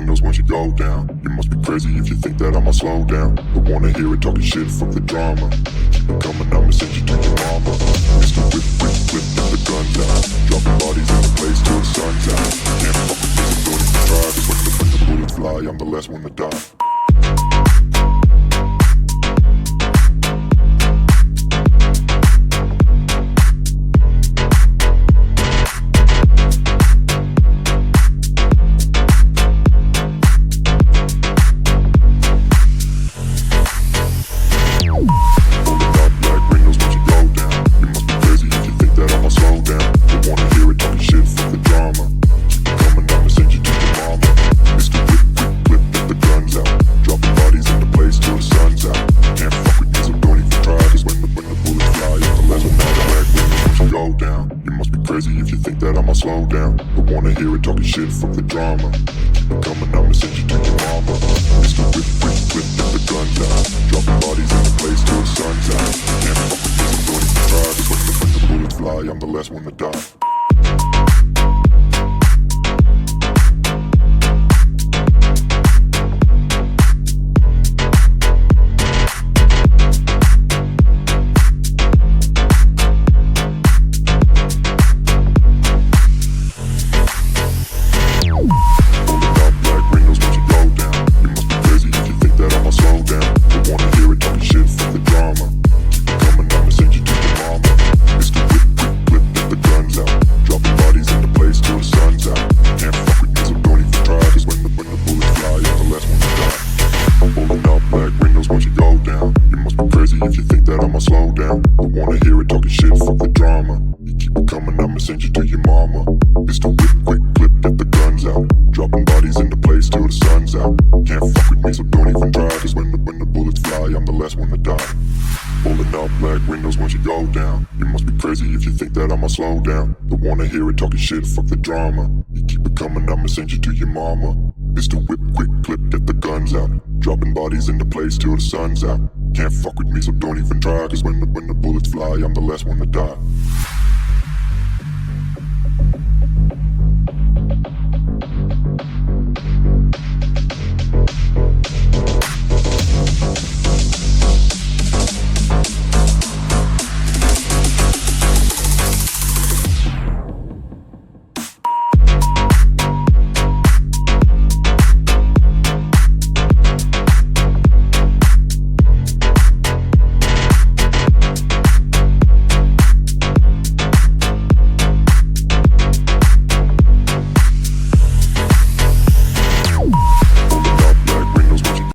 windows once you go down. You must be crazy if you think that I'ma slow down. Don't wanna hear it talking shit, fuck the drama. Keep it coming, I'ma send you to your mama. Mr. Whip, whip, whip, get the guns out. Dropping bodies in the place till the sun's out. Can't fuck with me, so don't even try. Cause when the bullets fly, I'm the last one to die. Slow down, don't wanna hear it talking shit, fuck the drama. Keep it coming, I'ma send you to your mama. Mr. Whip, whip, whip, get the guns out. Dropping bodies in the place till the sun's out. Can't fuck with this, don't even try. Cause when the bullets fly, I'm the last one to die. If you think that I'ma slow down, don't wanna hear it talking shit, fuck the drama. You keep it coming, I'ma send you to your mama. Mr. Whip, quick clip, get the guns out. Dropping bodies into place till the sun's out. Can't fuck with me, so don't even try. Cause when the bullets fly, I'm the last one to die. Pulling up black windows once you go down. You must be crazy if you think that I'ma slow down. Don't wanna hear it talking shit, fuck the drama. You keep it coming, I'ma send you to your mama. Mr. Whip, quick clip, get the guns out. Dropping bodies into place till the sun's out. Can't fuck with me, so don't even try. Cause when the bullets fly, I'm the last one to die.